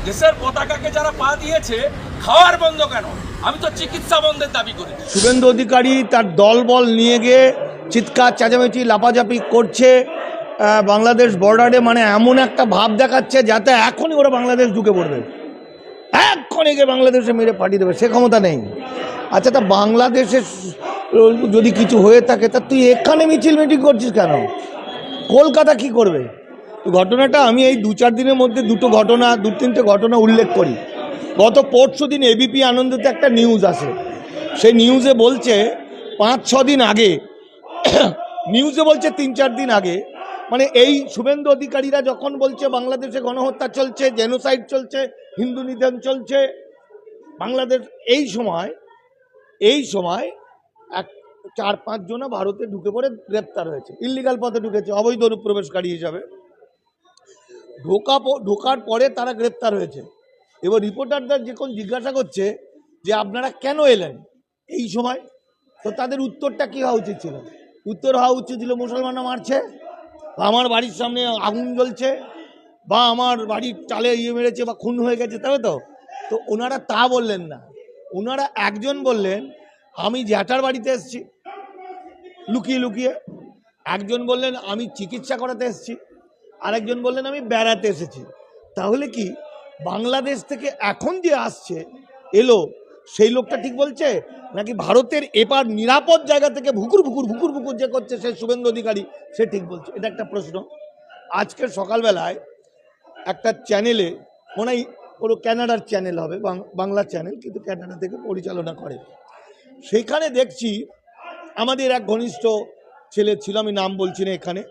দেশের পতাকাকে যারা পা দিয়েছে খাওয়ার বন্ধ কেন? আমি তো চিকিৎসা বন্ধের দাবি করি। শুভেন্দু অধিকারী তার দলবল নিয়ে গিয়ে চিৎকার চেঁচামেচি লাপাঝাপি করছে বাংলাদেশ বর্ডারে, মানে এমন একটা ভাব দেখাচ্ছে যাতে এখনই ওরা বাংলাদেশ ঢুকে পড়বে, এক্ষণে গিয়ে বাংলাদেশে মেরে পাঠিয়ে দেবে, সে ক্ষমতা নেই। আচ্ছা, তা বাংলাদেশে যদি কিছু হয়ে থাকে তা তুই এখানে মিছিল মিটিং করছিস কেন? কলকাতা কি করবে? ঘটনাটা আমি এই 2-4 দিনের মধ্যে দু তিনটে ঘটনা উল্লেখ করি। গত পরশু দিন এবিপি আনন্দতে একটা নিউজ আসে, সেই নিউজে বলছে 5-6 দিন আগে, নিউজে বলছে 3-4 দিন আগে, মানে এই শুভেন্দু অধিকারীরা যখন বলছে বাংলাদেশে গণহত্যা চলছে, জেনোসাইড চলছে, হিন্দু নিধন চলছে বাংলাদেশ, এই সময় 4-5 জনা ভারতে ঢুকে পড়ে গ্রেপ্তার হয়েছে, ইল্লিগাল পথে ঢুকেছে, অবৈধ অনুপ্রবেশকারী হিসাবে ঢোকার পরে তারা গ্রেপ্তার হয়েছে। এবার রিপোর্টারদের যখন জিজ্ঞাসা করছে যে আপনারা কেন এলেন এই সময়, তো তাদের উত্তরটা কী হওয়া উচিত ছিল? উত্তর হওয়া উচিত ছিল মুসলমানরা মারছে, বা আমার বাড়ির সামনে আগুন জ্বলছে, বা আমার বাড়ির চালে মেরেছে, বা খুন হয়ে গেছে, তবে তো ওনারা তা বললেন না। ওনারা একজন বললেন আমি জ্যাঠার বাড়িতে এসেছি লুকিয়ে লুকিয়ে, একজন বললেন আমি চিকিৎসা করাতে এসেছি, আরেকজন বললেন আমি বেড়াতে এসেছি। তাহলে কি বাংলাদেশ থেকে এখন যে আসছে এলো সেই লোকটা ঠিক বলছে, নাকি ভারতের এবার নিরাপদ জায়গা থেকে ভুকুর ভুকুর যে করছে সেই শুভেন্দু অধিকারী সে ঠিক বলছে? এটা একটা প্রশ্ন। আজকে সকালবেলায় একটা চ্যানেলে, মনে হয় কোনো ক্যানাডার চ্যানেল হবে, বাংলা চ্যানেল, কিন্তু ক্যানাডা থেকে পরিচালনা করে, সেখানে দেখছি আমাদের এক ঘনিষ্ঠ ছেলে ছিল, আমি নাম বলছি না এখানে,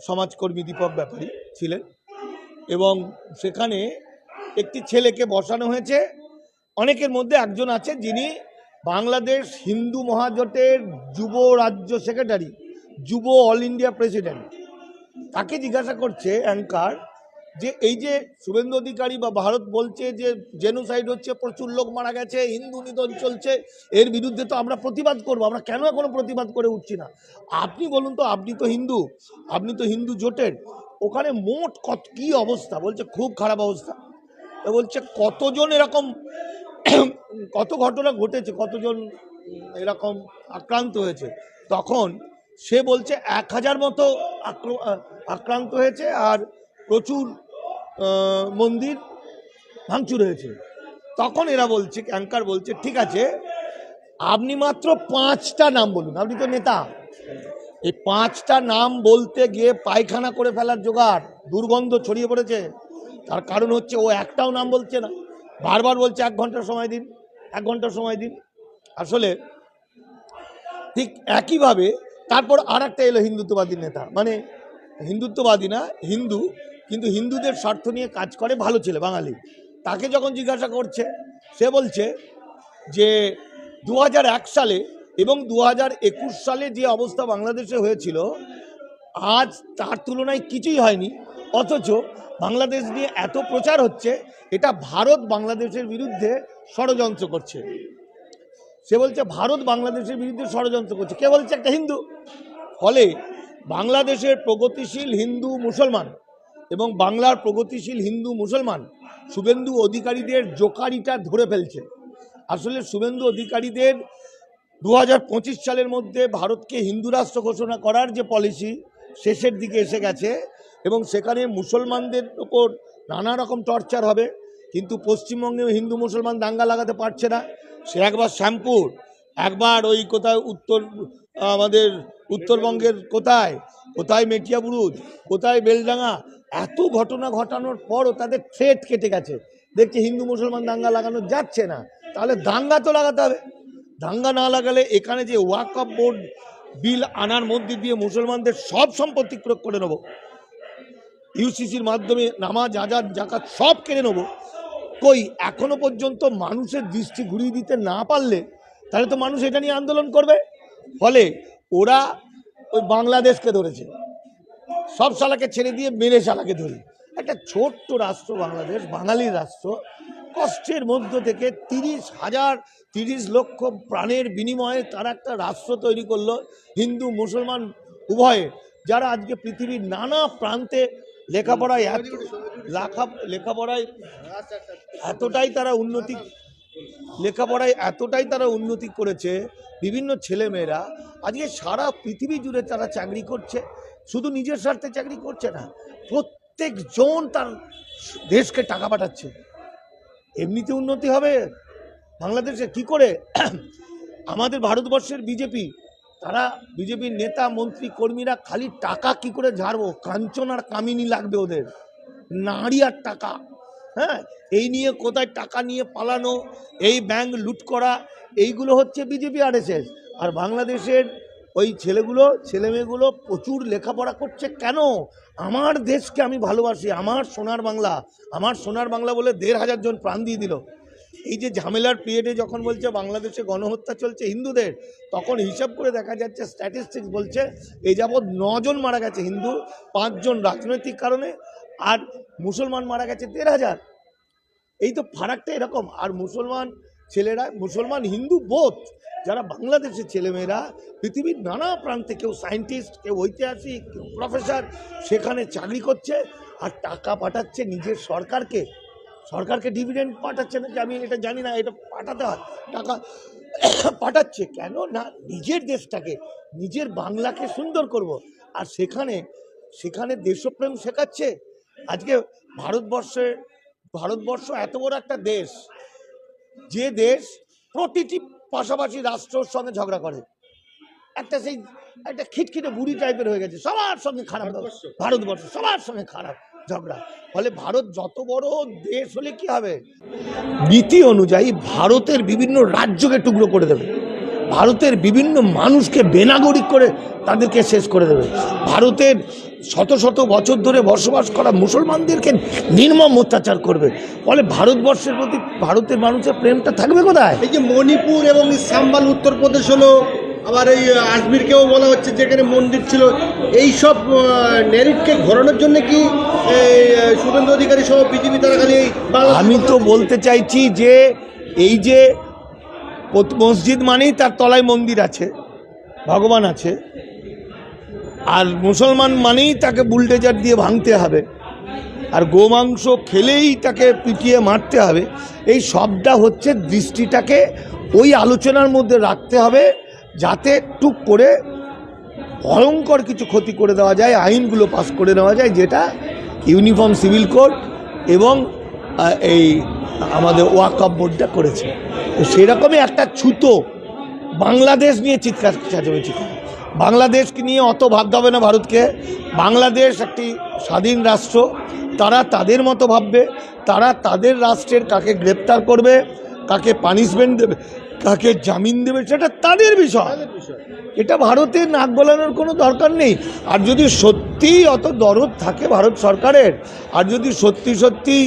সমাজকর্মী দীপক ব্যাপারী ছিলেন, এবং সেখানে একটি ছেলেকে বসানো হয়েছে। অনেকের মধ্যে একজন আছে যিনি বাংলাদেশ হিন্দু মহাজোটের যুব রাজ্য সেক্রেটারি, যুব অল ইন্ডিয়া প্রেসিডেন্ট। তাকে জিজ্ঞাসা করছে অ্যাঙ্কার যে এই যে শুভেন্দু অধিকারী বা ভারত বলছে যে জেনোসাইড হচ্ছে, প্রচুর লোক মারা গেছে, হিন্দু নিধন চলছে, এর বিরুদ্ধে তো আমরা প্রতিবাদ করব, আমরা কেন এখনো প্রতিবাদ করে উঠছি না? আপনি বলুন তো, আপনি তো হিন্দু জোটের, ওখানে মোট কী অবস্থা? বলছে খুব খারাপ অবস্থা। তো বলছে কতজন এরকম, কত ঘটনা ঘটেছে, কতজন এরকম আক্রান্ত হয়েছে? তখন সে বলছে 1000 মতো আক্রান্ত হয়েছে, আর প্রচুর মন্দির ভাঙচুর হয়েছে। তখন এরা বলছে, অ্যাঙ্কার বলছে ঠিক আছে আপনি মাত্র 5টা নাম বলুন, আপনি তো নেতা, এই 5টা নাম বলতে গিয়ে পায়খানা করে ফেলার জোগাড়, দুর্গন্ধ ছড়িয়ে পড়েছে। তার কারণ হচ্ছে ও একটাও নাম বলছে না, বারবার বলছে 1 ঘন্টা সময় দিন, 1 ঘন্টা সময় দিন। আসলে ঠিক একইভাবে তারপর আর একটা এলো হিন্দুত্ববাদী নেতা, মানে হিন্দুত্ববাদী না, হিন্দু, কিন্তু হিন্দুদের স্বার্থ নিয়ে কাজ করে, ভালো ছেলে, বাঙালি। তাকে যখন জিজ্ঞাসা করছে সে বলছে যে 2001 সালে এবং 2021 সালে যে অবস্থা বাংলাদেশে হয়েছিল আজ তার তুলনায় কিছুই হয়নি, অথচ বাংলাদেশ নিয়ে এত প্রচার হচ্ছে, এটা ভারত বাংলাদেশের বিরুদ্ধে ষড়যন্ত্র করছে। সে বলছে ভারত বাংলাদেশের বিরুদ্ধে ষড়যন্ত্র করছে, কে বলছে? একটা হিন্দু। ফলে বাংলাদেশের প্রগতিশীল হিন্দু মুসলমান এবং বাংলার প্রগতিশীল হিন্দু মুসলমান শুভেন্দু অধিকারীদের জোকারিটা ধরে ফেলছে। আসলে শুভেন্দু অধিকারীদের 2025 সালের মধ্যে ভারতকে হিন্দু রাষ্ট্র ঘোষণা করার যে পলিসি শেষের দিকে এসে গেছে, এবং সেখানে মুসলমানদের ওপর নানা রকম টর্চার হবে, কিন্তু পশ্চিমবঙ্গে হিন্দু মুসলমান দাঙ্গা লাগাতে পারছে না। সে একবার শ্যামপুর, একবার ওই কোথায় আমাদের উত্তরবঙ্গের কোথায় মেটিয়াবুরুজ, কোথায় বেলডাঙ্গা, এত ঘটনা ঘটানোর পরও তাদের থ্রেট কেটে গেছে, দেখছে হিন্দু মুসলমান দাঙ্গা লাগানো যাচ্ছে না, তাহলে দাঙ্গা তো লাগাতে হবে। দাঙ্গা না লাগালে এখানে যে ওয়াকফ বোর্ড বিল আনার মধ্যে দিয়ে মুসলমানদের সব সম্পত্তি প্রয়োগ করে নেব, ইউসিসির মাধ্যমে নামাজ আজাদ জাকাত সব কেড়ে নেব, কই এখনো পর্যন্ত মানুষের দৃষ্টি ঘুরিয়ে দিতে না পারলে তাহলে তো মানুষ এটা নিয়ে আন্দোলন করবে। ফলে ওরা ওই বাংলাদেশকে ধরেছে, সব শালাকে ছেড়ে দিয়ে মেরে শালাকে ধরি। একটা ছোট্ট রাষ্ট্র বাংলাদেশ, বাঙালির রাষ্ট্র, কষ্টের মধ্য থেকে 30 লক্ষ প্রাণের বিনিময়ে তারা একটা রাষ্ট্র তৈরি করলো, হিন্দু মুসলমান উভয়ে, যারা আজকে পৃথিবীর নানা প্রান্তে লেখাপড়ায় লেখাপড়ায় এতটাই তারা উন্নতি লেখাপড়ায় এতটাই তারা উন্নতি করেছে, বিভিন্ন ছেলেমেয়েরা আজকে সারা পৃথিবী জুড়ে তারা চাকরি করছে। শুধু নিজের স্বার্থে চাকরি করছে না, প্রত্যেকজন তার দেশকে টাকা পাঠাচ্ছে। এমনিতে উন্নতি হবে বাংলাদেশে কি করে? আমাদের ভারতবর্ষের বিজেপি, তারা বিজেপির নেতা মন্ত্রী কর্মীরা খালি টাকা কি করে ঝাড়বো, কাঞ্চন আর কামিনী লাগবে ওদের, নারী আর টাকা। হ্যাঁ, এই নিয়ে কোথায় টাকা নিয়ে পালানো, এই ব্যাংক লুট করা, এইগুলো হচ্ছে বিজেপি আরএসএস। আর বাংলাদেশের ওই ছেলেমেয়েগুলো প্রচুর লেখাপড়া করছে। কেন? আমার দেশকে আমি ভালোবাসি, আমার সোনার বাংলা বলে 1,500 জন প্রাণ দিয়ে দিল। এই যে ঝামেলার পিরিয়ডে যখন বলছে বাংলাদেশে গণহত্যা চলছে হিন্দুদের, তখন হিসাব করে দেখা যাচ্ছে, স্ট্যাটিস্টিক্স বলছে এই যাবৎ 9 জন মারা গেছে হিন্দু, 5 জন রাজনৈতিক কারণে, আর মুসলমান মারা গেছে 1,500। এই তো ফারাকটা এরকম। আর মুসলমান হিন্দু বোধ যারা বাংলাদেশের ছেলেমেয়েরা পৃথিবীর নানা প্রান্তে, কেউ সায়েন্টিস্ট, কেউ ঐতিহাসিক, কেউ প্রফেসর, সেখানে চাকরি করছে আর টাকা পাঠাচ্ছে নিজের সরকারকে ডিভিডেন্ড পাঠাচ্ছে না, আমি এটা জানি না, এটা পাঠাতে হয়, টাকা পাঠাচ্ছে কেন না নিজের দেশটাকে, নিজের বাংলাকে সুন্দর করব। আর সেখানে দেশপ্রেম শেখাচ্ছে। আজকে ভারতবর্ষ এত বড় একটা দেশ, যে দেশ প্রতিটি পাশাপাশি রাষ্ট্রের সঙ্গে ঝগড়া করে, একটা খিটখিটে বুড়ি টাইপের হয়ে গেছে, সবার সঙ্গে খারাপ। ভারতবর্ষ সবার সঙ্গে খারাপ ঝগড়া। ফলে ভারত যত বড় দেশ হলে কি হবে, নীতি অনুযায়ী ভারতের বিভিন্ন রাজ্যকে টুকরো করে দেবে, ভারতের বিভিন্ন মানুষকে বেনাগরিক করে তাদেরকে শেষ করে দেবে, ভারতের শত শত বছর ধরে বসবাস করা মুসলমানদেরকে নির্মম অত্যাচার করবে। ফলে ভারতবর্ষের প্রতি ভারতের মানুষের প্রেমটা থাকবে কোথায়? এই যে মণিপুর এবং সাম্বাল উত্তরপ্রদেশ হলো, আবার এই আজমিরকেও বলা হচ্ছে যেখানে মন্দির ছিল, এই সব ন্যারেটিভকে ঘোরানোর জন্য কি শুভেন্দু অধিকারী সহ বিজেপি তারা খালি? আমি তো বলতে চাইছি যে এই যে মসজিদ মানেই তার তলায় মন্দির আছে, ভগবান আছে, আর মুসলমান মানেই তাকে বুলডোজার দিয়ে ভাঙতে হবে, আর গোমাংস খেলেই তাকে পিটিয়ে মারতে হবে। এই সবটা হচ্ছে দৃষ্টিটাকে ওই আলোচনার মধ্যে রাখতে হবে, যাতে টুক করে ভয়ঙ্কর কিছু ক্ষতি করে দেওয়া যায়, আইনগুলো পাস করে নেওয়া যায়, যেটা ইউনিফর্ম সিভিল কোড এবং এই আমাদের ওয়াকফ বোর্ডটা করেছে। তো সেরকমই একটা ছুতো বাংলাদেশ নিয়ে চিৎকার চেঁচামেচি করে, বাংলাদেশকে নিয়ে অত ভাবতে হবে না ভারতকে। বাংলাদেশ একটি স্বাধীন রাষ্ট্র, তারা তাদের মতো ভাববে, তারা তাদের রাষ্ট্রের কাকে গ্রেপ্তার করবে, কাকে পানিশমেন্ট দেবে, কাকে জামিন দেবে, সেটা তাদের বিষয়। এটা ভারতের নাক গলানোর কোনো দরকার নেই। আর যদি সত্যি অত দরদ থাকে ভারত সরকারের, আর যদি সত্যি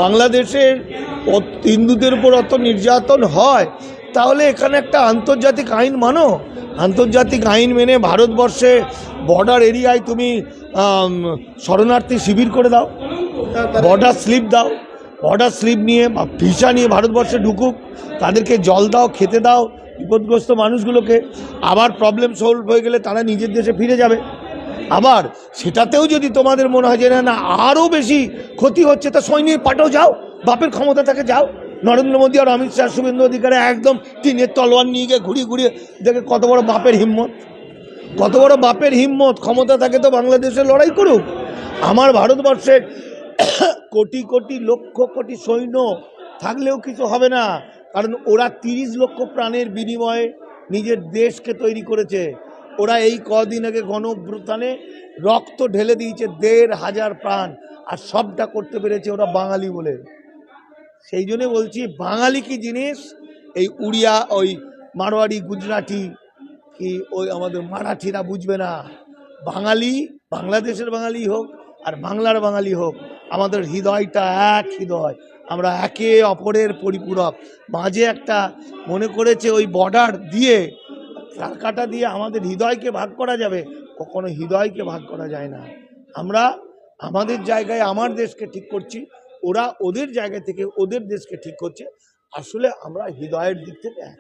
বাংলাদেশের হিন্দুদের উপর অত নির্যাতন হয়, তাহলে এখানে একটা আন্তর্জাতিক আইন মানো, আন্তর্জাতিক আইন মেনে ভারতবর্ষে বর্ডার এরিয়ায় তুমি শরণার্থী শিবির করে দাও, বর্ডার স্লিপ দাও, বর্ডার স্লিপ নিয়ে ভিসা নিয়ে ভারতবর্ষে ঢুকুক, তাদেরকে জল দাও, খেতে দাও বিপদগ্রস্ত মানুষগুলোকে। আবার প্রবলেম সলভ হয়ে গেলে তারা নিজের দেশে ফিরে যাবে। আবার সেটাতেও যদি তোমাদের মনে হয় যে না আরও বেশি ক্ষতি হচ্ছে, তা সৈনিক পাঠাও, যাও, বাপের ক্ষমতা থাকে যাও। নরেন্দ্র মোদী আর অমিত শাহ, শুভেন্দু অধিকারী একদম টিনের তলোয়ার নিয়ে গিয়ে ঘুরিয়ে দেখে কত বড় বাপের হিম্মত, ক্ষমতা থাকে তো বাংলাদেশে লড়াই করুক। আমার ভারতবর্ষের কোটি কোটি লক্ষ কোটি সৈন্য থাকলেও কিছু হবে না, কারণ ওরা 30 লক্ষ প্রাণের বিনিময়ে নিজের দেশকে তৈরি করেছে। ওরা এই কদিন আগে গণঅভ্যুত্থানে রক্ত ঢেলে দিয়েছে 1,500 প্রাণ, আর সবটা করতে পেরেছে ওরা বাঙালি বলে। সেই জন্য বলছি, বাঙালি কি জিনিস এই উড়িয়া, ওই মারোয়াড়ি, গুজরাটি কি ওই আমাদের মারাঠিরা বুঝবে না। বাঙালি, বাংলাদেশের বাঙালি হোক আর বাংলার বাঙালি হোক, আমাদের হৃদয়টা এক হৃদয়, আমরা একে অপরের পরিপূরক। মাঝে একটা মনে করেছে ওই বর্ডার দিয়ে, কাটা দিয়ে আমাদের হৃদয়কে ভাগ করা যাবে, কখনো হৃদয়কে ভাগ করা যায় না। আমরা আমাদের জায়গায় আমার দেশকে ঠিক করছি, ওরা ওদের জায়গা থেকে ওদের দেশকে ঠিক করছে। আসলে আমরা হৃদয়ের দিক থেকে এক।